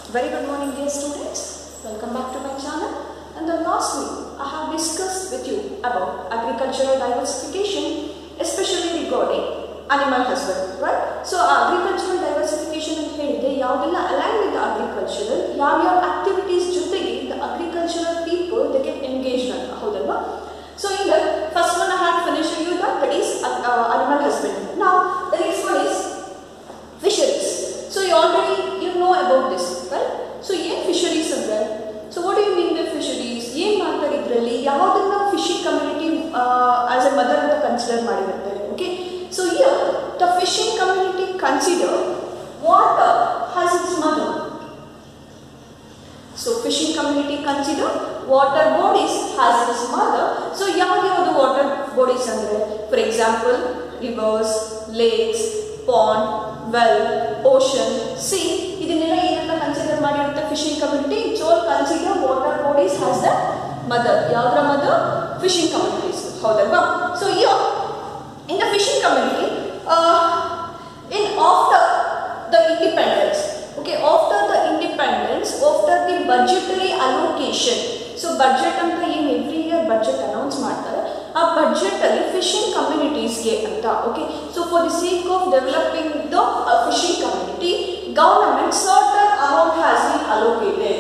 Very good morning, dear students. Welcome back to my channel. And the last week, I have discussed with you about agricultural diversification, especially regarding animal husbandry, right? So, agricultural diversification and ಹೇಳಿದೆ ಯಾವುದೆಲ್ಲ align with the agricultural, ಯಾವ activities ಜೊತೆಗೆ the agricultural people they get engaged ಅಂತ ಹೌದಲ್ವಾ? So, in the first one I had finished you that is animal husbandry. Now, the next one is fisheries. So, you know about this, right? So, ಏನು fisheries ಅಂದ್ರೆ? So, what do you mean by fisheries? ಏನು ಮಾಡ್ತಾರೆ ಇದರಲ್ಲಿ? ಯಾವುದನ್ನ fishing community as a mother ಅಂತ consider ಮಾಡಿರ್ತಾರೆ, okay? So, here the fishing community consider water as its mother. So, fishing community consider water bodies as its mother. So, ಯಾವ್ದು water bodies ಅಂದ್ರೆ? For example, rivers, lakes, pond, well, ocean, sea. ಇದನ್ನೆಲ್ಲ ಏನಂತ consider ಮಾಡಿರುತ್ತೆ fishing community. It's all consider water bodies has the mother. ಯಾವ್ದ್ರ mother? Fishing communities, ಹೌದಲ್ವಾ? So here in the fishing community in after the independence, okay, after the independence, after the budgetary allocation. So budget ಅಂತ ಏನು every year budget announce ಮಾಡ್ತಾರೆ, ಆ budget ಅಲ್ಲಿ fishing ಕಮ್ಯುನಿಟೀಸ್ಗೆ ಅಂತ, okay. So for the sake of developing the fishing community, government certain amount has been allocated.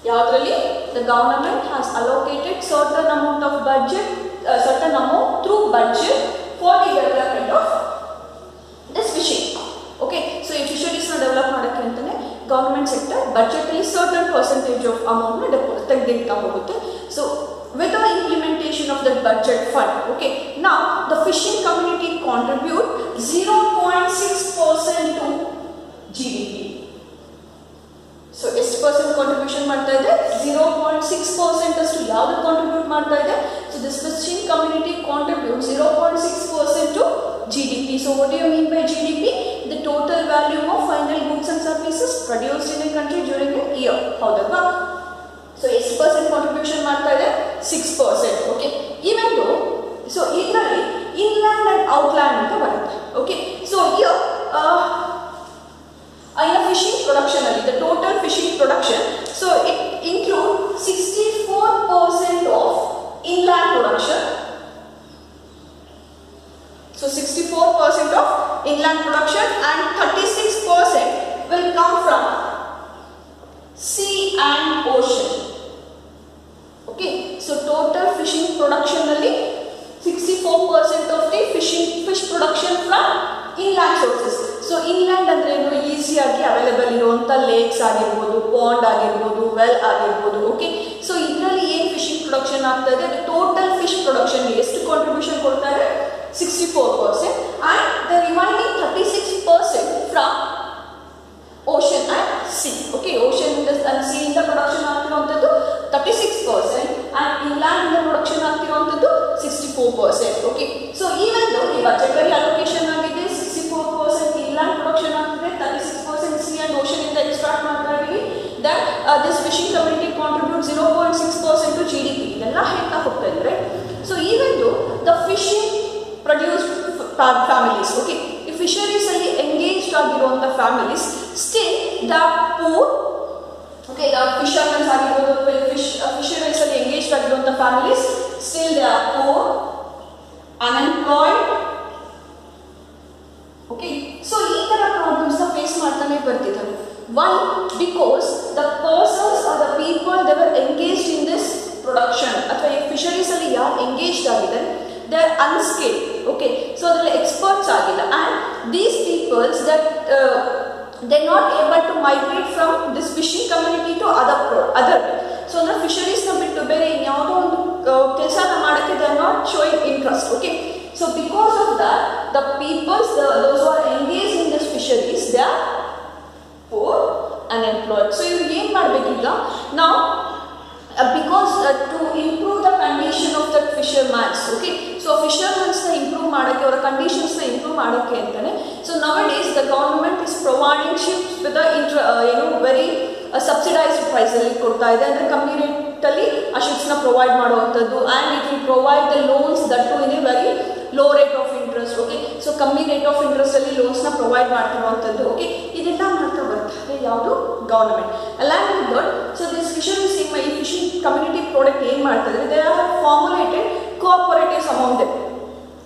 Yavrali, the government has allocated certain amount of budget, certain amount through budget for the development of this fishing. Okay, so if fisheries na develop madake antane government sector budget alli certain percentage of amount na tegdita hogutte. So with the implementation of that budget fund, okay, now the fishing community contribute 0.6% to GDP. So, ಎಷ್ಟು percent contribution ಮಾಡ್ತಾ ಇದೆ? 0.6% ಅಷ್ಟು ಯಾವುದು contribute ಮಾಡ್ತಾ ಇದೆ? So, this fishing community contributes 0.6% to GDP. So, what do you mean by GDP? The total value of final goods and services produced in a country during a year. ಹೌದಲ್ವಾ? So, ಎಷ್ಟು percent contribution ಮಾಡ್ತಾ ಇದೆ? 6%. Okay. Even though, so ಇದರಲ್ಲಿ inland and outland ಅಂತ ಬರುತ್ತೆ. Okay. So, here in a fishing production, the total fishing production, so it includes 64% of inland production. So 64% of inland production and 36% will come from sea and ocean. Okay, so total fishing production only 64% of the fish production from inland sources. So inland ಅಂದ್ರೆ ಏನು, ಈಸಿಯಾಗಿ available ಇರುವಂತ lakes ಆಗಿರ್ಬೋದು, pond ಆಗಿರ್ಬೋದು, well ಆಗಿರ್ಬೋದು, okay. So ಇದರಲ್ಲಿ ಏನು fishing production ಆಗ್ತಾ ಇದೆ, ಟೋಟಲ್ ಫಿಶ್ ಪ್ರೊಡಕ್ಷನ್ ಎಷ್ಟು ಕಾಂಟ್ರಿಬ್ಯೂಷನ್ ಕೊಡ್ತಾರೆ? 64% and the remaining 36% from ocean and sea. Okay, ocean and sea ಇಂದ ಪ್ರೊಡಕ್ಷನ್ ಆಗ್ತಿರುವಂತದ್ದು 36% and inland ಇಂದ ಪ್ರೊಡಕ್ಷನ್ ಆಗ್ತಿರುವಂತದ್ದು 64%. Okay, so even though ಈ ಬಜೆಟರಿ ಅಲೋಕೇಶನ್ ಆಗಿದೆ 64% inland production ಆಗ್ತಿದೆ, 36% sea and ocean ಇಂದ ಎಕ್ಸ್ಟ್ರಾಕ್ಟ್ ಮಾಡ್ತಾ ಇದೀವಿ, then this fishing community contributes 0.6% to GDP. ಇದೆಲ್ಲ ಹೇಳ್ತಾ ಹೋಗ್ತಾ ಇದ್ರೆ, so even though the fishing produced families, okay, ಈ ಫಿಶರೀಸ್ ಅಲ್ಲಿ ಎಂಗೇಜ್ಡ್ ಆಗಿರುವಂತ families still the poor, okay, the fishermen ಆಗಿರ್ಬೋದು, ಫಿಶರೀಸ್ ಅಲ್ಲಿ ಎಂಗೇಜ್ಡ್ ಆಗಿರುವಂತ families still they are poor, unemployed. Okay, so ಈ ತರ ಪ್ರಾಬ್ಲಮ್ಸ್ ನ ಫೇಸ್ ಮಾಡ್ತಾನೆ ಬರ್ತಿದ್ದಾರೆ. Why? Because the persons or the people they were engaged in this production ಅಥವಾ ಈ ಫಿಶರೀಸ್ ಅಲ್ಲಿ ಯಾರು ಎಂಗೇಜ್ಡ್ ಆಗಿದ್ದಾರೆ they are unskilled. Okay, so they are experts ಆಗಿಲ್ಲ, and these peoples that they are not able to migrate from this fishing community to other. So the fisheries na ಬಿಟ್ಟು ಬೇರೆ ಯಾವುದೋ ಒಂದು ಕೆಲಸನ ಮಾಡಕ್ಕೆ they are not showing interest. Okay, so because of that the peoples, those who are engaged in this fisheries, they are poor, unemployed. So you ಏನು ಮಾಡಬೇಕೀಗ now because to improve the condition of the fishermen, okay, so fishermen na improve ಮಾಡಕ್ಕೆ, ಅವರ conditions ನ improve ಮಾಡಕ್ಕೆ ಅಂತಾನೆ, so nowadays the government is providing ships with a very subsidized price ಅಲ್ಲಿ ಕೊಡ್ತಾ ಇದೆ, ಅಂದ್ರೆ ಕಮ್ಮಿ ರೇಟ್ ಅಲ್ಲಿ ಆ ಶಿಪ್ಸ್ ನ ಪ್ರೊವೈಡ್ ಮಾಡುವಂತದ್ದು, and it will provide the loans that too in a very low rate of interest. Okay, so ಕಮ್ಮಿ ರೇಟ್ ಆಫ್ ಇಂಟ್ರೆಸ್ಟ್ ಅಲ್ಲಿ ಲೋನ್ಸ್ ನ ಪ್ರೊವೈಡ್ ಮಾಡ್ತಿರುವಂತದ್ದು. ಓಕೆ, ಇದೆಲ್ಲ ಮಾಡ್ತಾ ಬರ್ತಾರೆ ಯಾವುದು government. Along with that, so this fisheries ಈ ಫಿಶಿಂಗ್ ಕಮ್ಯುನಿಟಿ ಪ್ರಾಡಕ್ಟ್ ಏನ್ ಮಾಡ್ತಾರೆ, they are formulated cooperatives amount them.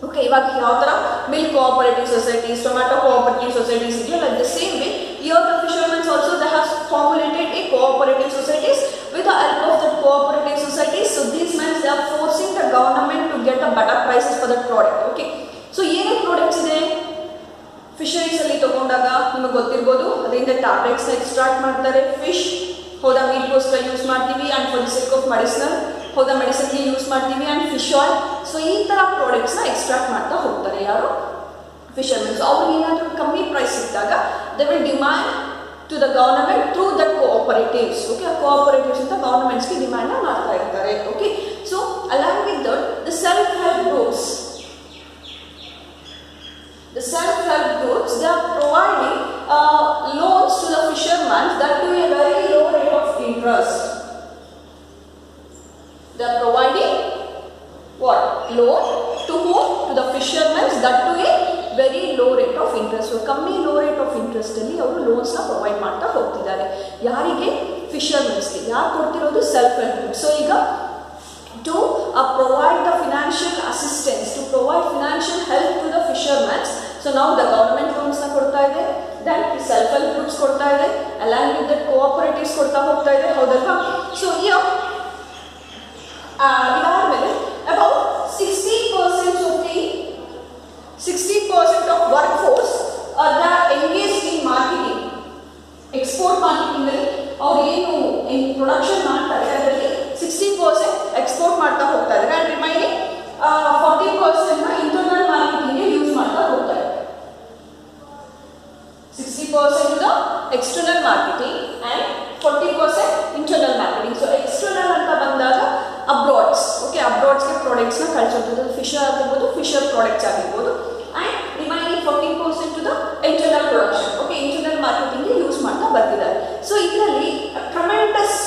Okay, ಇವಾಗ ಯಾವ ತರ milk cooperative societies, tomato cooperative societies ಇದೆಯಲ್ಲ, the same way here the fishermen also they have formulated a cooperative societies. With the help of the cooperative societies, so these men they are forcing the government to get a better prices for the product. Okay, so ಏನೇ products ಇದೆ fisheries ಅಲ್ಲಿ ತಗೊಂಡಾಗ ನಿಮಗೆ ಗೊತ್ತಿರಬಹುದು, ಅದರಿಂದ tablets ನ extract ಮಾಡ್ತಾರೆ. Fish ಹೌದಾ ಮೀಟ್ಗೋಸ್ಕರ use ಮಾಡ್ತೀವಿ, and for the sake of medicinal ಹೌದಾ ಮೆಡಿಸಿನ್ಗೆ ಯೂಸ್ ಮಾಡ್ತೀವಿ, ಅಂಡ್ ಫಿಶ್ ಆಯಿಲ್. ಸೊ ಈ ತರ ಪ್ರಾಡಕ್ಟ್ಸ್ ನ ಎಕ್ಸ್ಟ್ರಾಕ್ಟ್ ಮಾಡ್ತಾ ಹೋಗ್ತಾರೆ ಯಾರು, ಫಿಶರ್ಮೆನ್. ಸೊ ಅವ್ರಿಗೆ ಏನಾದರೂ ಕಮ್ಮಿ ಪ್ರೈಸ್ ಸಿಕ್ಕಿದಾಗ they will demand to the government through that cooperatives. Okay, ಆ ಕೋಆಪರೇಟಿವ್ಸ್ ಅಂತ ಗವರ್ನಮೆಂಟ್ಸ್ಗೆ ಡಿಮ್ಯಾಂಡ್ ಮಾಡ್ತಾ ಇರ್ತಾರೆ. Okay, so along with that the self help groups, the self-help groups, they are providing loans to the fishermen that to a very low rate of interest. They are providing what? Loan to whom? To the fishermen that to a very low rate of interest. So ಕಮ್ಮಿ low rate of interest ಅಲ್ಲಿ ಅವರು loans ನ provide ಮಾಡ್ತಾ ಹೋಗ್ತಿದ್ದಾರೆ. ಯಾರಿಗೆ? ಫಿಶರ್ಮೆನ್ಸ್ಗೆ. ಯಾರು ಕೊಡ್ತಿರೋದು? Self help group. ಸೊ ಈಗ to provide the financial assistance, to provide financial help to the fishermen. So now the government loans na ಕೊಡ್ತಾ ಇದೆ, then self help groups ಕೊಡ್ತಾ ಇದೆ, along with that cooperatives ಕೊಡ್ತಾ ಹೋಗ್ತಾ ಇದೆ, ಹೌದಲ್ವಾ? So here ಇದಾದ್ಮೇಲೆ about 60% of workforce they are engaged in marketing, export marketing ಅಲ್ಲಿ ಅವ್ರು ಏನು ಪ್ರೊಡಕ್ಷನ್ ಮಾಡ್ತಾರೆ ಅದರಲ್ಲಿ 60% ಎಕ್ಸ್ಪೋರ್ಟ್ ಮಾಡ್ತಾ ಹೋಗ್ತಾರೆ, ಅಂಡ್ ರಿಮೈನಿಂಗ್ 40% ನ ಇಂಟರ್ನಲ್ ಮಾರ್ಕೆಟಿಂಗ್ ಯೂಸ್ ಮಾಡ್ತಾ ಹೋಗ್ತಾರೆ. 60% the external marketing and 40% internal marketing. So external ಅಂತ ಬಂದಾಗ ಅಬ್ರಾಡ್ಸ್, ಓಕೆ, ಅಬ್ರಾಡ್ಸ್ಗೆ ಪ್ರಾಡಕ್ಟ್ಸ್ ನ ಕಳಿಸೋದು, ಫಿಶರ್ ಆಗಿರ್ಬೋದು, ಫಿಶರ್ ಪ್ರಾಡಕ್ಟ್ಸ್ ಆಗಿರ್ಬೋದು, and remaining 40% to the internal production. Okay, internal ಮಾರ್ಕೆಟಿಂಗ್ಗೆ ಯೂಸ್ ಮಾಡ್ತಾ ಬರ್ತಿದ್ದಾರೆ. ಸೊ ಇದರಲ್ಲಿ ಟ್ರಮೆಂಡಸ್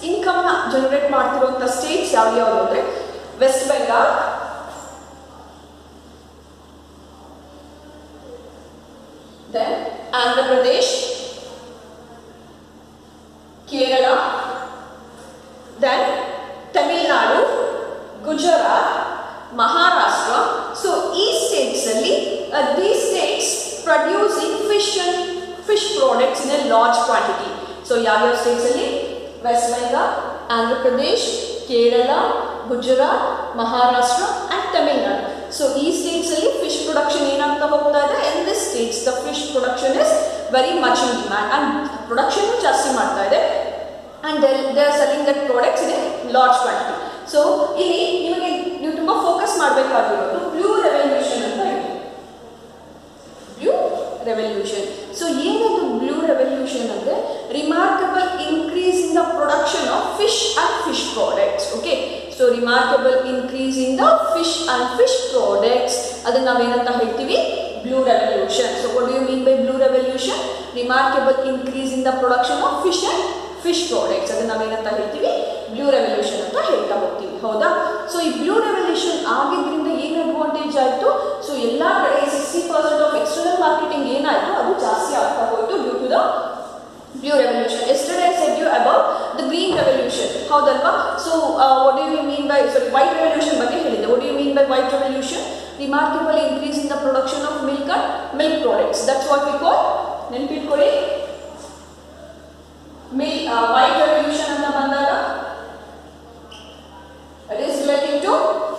ಇನ್ಕಮ್ ನ ಜನರೇಟ್ ಮಾಡ್ತಿರುವಂತ ಸ್ಟೇಟ್ಸ್ ಯಾವ್ಯಾವುದು ಅಂದ್ರೆ West Bengal, then Andhra Pradesh, Kerala, then Tamil Nadu, Gujarat, Maharashtra. So ಈ ಸ್ಟೇಟ್ಸ್ ಅಲ್ಲಿ these states producing fish products in a large quantity. So ಯಾವ್ಯಾವ ಸ್ಟೇಟ್ಸ್ ಅಲ್ಲಿ? ವೆಸ್ಟ್ ಬೆಂಗಾಲ್, ಆಂಧ್ರ ಪ್ರದೇಶ್, ಕೇರಳ, ಗುಜರಾತ್, ಮಹಾರಾಷ್ಟ್ರ ಅಂಡ್ ತಮಿಳುನಾಡು. ಸೊ ಈ ಸ್ಟೇಟ್ಸ್ ಅಲ್ಲಿ ಫಿಶ್ ಪ್ರೊಡಕ್ಷನ್ ಏನಾಗ್ತಾ ಹೋಗ್ತಾ ಇದೆ. In this States the fish production is very much in demand, and production ಜಾಸ್ತಿ ಮಾಡ್ತಾ ಇದೆ, and they are selling that products in a large quantity. So ಇಲ್ಲಿ ನೀವು ತುಂಬಾ ಫೋಕಸ್ ಮಾಡಬೇಕಾಗಿರೋದು ಬ್ಲೂ ರೆವಲ್ಯೂಷನ್ ಅಂತ ಇದೆ. Blue revolution. ಸೊ ಏನದು ಬ್ಲೂ ರೆವಲ್ಯೂಷನ್ ಅಂದ್ರೆ remarkable increase in the production of fish and fish products. Okay, so remarkable increase in the fish and fish products, ಅದನ್ನ ನಾವೇನಂತ ಹೇಳ್ತೀವಿ? Blue revolution. So what do you mean by blue revolution? Remarkable increase in the production of fish and fish products, ಅದನ್ನ ನಾವೇನಂತ ಹೇಳ್ತೀವಿ? Blue revolution ಅಂತ ಹೇಳ್ತಾ ಹೋಗ್ತೀವಿ, ಹೌದಾ? ಸೊ ಈ ಬ್ಲೂ ರೆವಲ್ಯೂಷನ್ ಆಗಿದ್ರಿಂದ ಏನು ಅಡ್ವಾಂಟೇಜ್ ಆಯಿತು? ಸೊ ಎಲ್ಲ ಕಡೆ 60% ಆಫ್ ಎಕ್ಸ್ಟರ್ನಲ್ ಮಾರ್ಕೆಟಿಂಗ್ ಏನಾಯಿತು ಅದು ಜಾಸ್ತಿ ಆಗ್ತಾ ಹೋಯಿತು due to the blue revolution. Yesterday I said you about the green revolution, ಹೌದಲ್ವಾ? So what do you mean by white revolution ಬಗ್ಗೆ ಹೇಳಿದೆ. What do you mean by white revolution? Remarkable increase in the production of milk and milk products. That's what we call, ನೆನಪಿಟ್ಕೊಳ್ಳಿ, white revolution ಅಂತ ಬಂದಾಗ it is relating to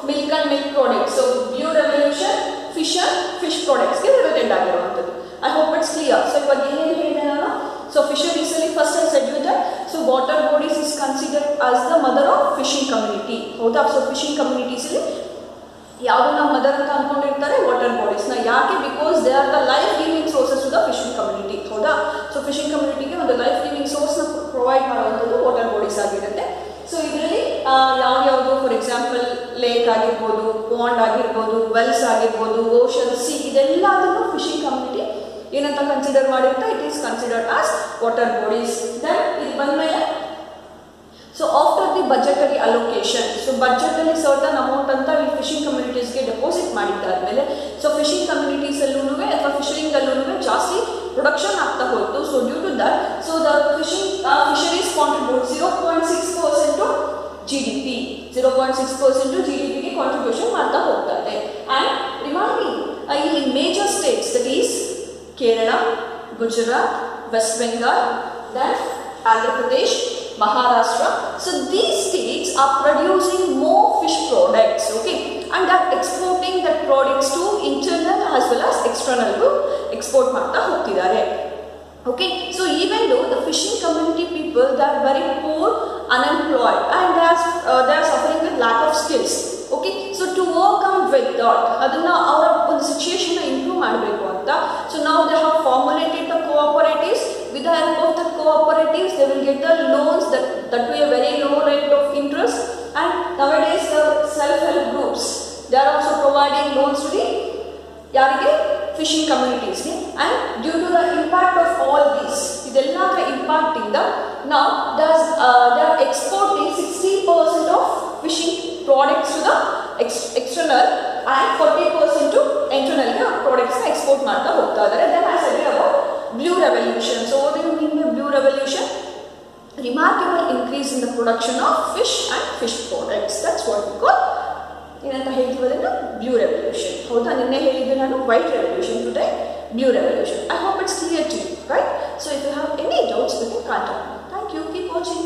milk and milk products. So blue revolution fish and fish products ಗೆ related ಆಗಿರುವಂತದ್ದು. I hope it's clear. So ಇವಾಗ ಏನೇನು ಹೇಳಿದೆ ನಾನು? So fisheries ಅಲ್ಲಿ first I said you that so water bodies is considered as the mother of fishing community. ಹೌದಾ? So fishing communities ಅಲ್ಲಿ ಯಾವ್ದನ್ನ ಮದರ್ ಅಂತ ಅನ್ಕೊಂಡಿರ್ತಾರೆ? ವಾಟರ್ ಬಾಡೀಸ್ ನ. ಯಾಕೆ? Because they are the life giving sources to the fishing community, ಹೌದಾ? So fishing ಕಮ್ಯುನಿಟಿಗೆ ಒಂದು life giving source ನ ಪ್ರೊವೈಡ್ ಮಾಡುವಂಥದ್ದು ವಾಟರ್ ಬಾಡೀಸ್ ಆಗಿರುತ್ತೆ. ಸೊ ಇದರಲ್ಲಿ ಯಾವ್ಯಾವುದು? ಫಾರ್ ಎಕ್ಸಾಂಪಲ್ ಲೇಕ್ ಆಗಿರ್ಬೋದು, ಪಾಂಡ್ ಆಗಿರ್ಬೋದು, ವೆಲ್ಸ್ ಆಗಿರ್ಬೋದು, ಓಷನ್, ಸಿ, ಇದೆಲ್ಲದನ್ನು ಫಿಶಿಂಗ್ ಕಮ್ಯುನಿಟಿ ಏನಂತ ಕನ್ಸಿಡರ್ ಮಾಡಿರುತ್ತೆ? It is considered as water bodies. Then ಇದು ಬಂದಮೇಲೆ so after the budgetary allocation, so budget ಅಲ್ಲಿ ಸರ್ಟನ್ ಅಮೌಂಟ್ ಅಂತ ಈ ಫಿಶಿಂಗ್ ಕಮ್ಯುನಿಟೀಸ್ಗೆ ಡೆಪಾಸಿಟ್ ಮಾಡಿದ್ದಾದ್ಮೇಲೆ ಸೊ ಫಿಶಿಂಗ್ ಕಮ್ಯುನಿಟೀಸ್ ಅಲ್ಲೂ ಅಥವಾ ಫಿಶರಿಂಗ್ ಅಲ್ಲೂ ಜಾಸ್ತಿ ಪ್ರೊಡಕ್ಷನ್ ಆಗ್ತಾ ಹೋಯ್ತು. So due to that so the fisheries contribute 0.6% to GDP, 0.6% to GDPಗೆ ಕಾಂಟ್ರಿಬ್ಯೂಷನ್ ಮಾಡ್ತಾ ಹೋಗ್ತಾ ಇದೆ. ಆ್ಯಂಡ್ ರಿಮೈಂಡಿಂಗ್ ಇಲ್ಲಿ major states that is Kerala, Gujarat, West Bengal, then Andhra Pradesh, Maharashtra. So these states are producing more fish products, okay, and are exporting that products to internal as well as external to export ಮಾಡ್ತಾ ಹೋಗ್ತಿದ್ದಾರೆ. Okay, so even though the fishing community people, they are very poor, unemployed, and they are suffering with lack of skills. Okay, so to overcome with that, ಅದನ್ನ ಅವರ ಒಂದು situation improve ಮಾಡಬೇಕು ಅಂತ, so now they have formulated the cooperatives. With the help of the cooperatives, they will get the loans that to a very low rate of interest. And nowadays the self-help groups, they are also providing loans to the ಯಾರಿಗೆ fishing ಕಮ್ಯುನಿಟೀಸ್ಗೆ. And due to the impact of all these, ಇದೆಲ್ಲದರ ಇಂಪ್ಯಾಕ್ಟಿಂದ ನಾವು they are exporting 60% of fishing products to the external and 40% to ಇಂಟರ್ನಲ್ಗೆ ಪ್ರಾಡಕ್ಟ್ಸ್ನ export ಮಾಡ್ತಾ ಹೋಗ್ತಾ ಇದ್ದಾರೆ. Then I said about Blue Revolution. So what do you mean by Blue Revolution? Remarkable increase in the production of fish and fish products. That's what we call ಏನಂತ ಹೇಳ್ತೀವಿ ಅದನ್ನು blue revolution. ಹೌದಾ, ನಿನ್ನೆ ಹೇಳಿದ್ದು ನಾನು white revolution, today blue revolution. I hope it's clear to you, right? So if you have any doubts, you can contact me. Thank you. Keep watching.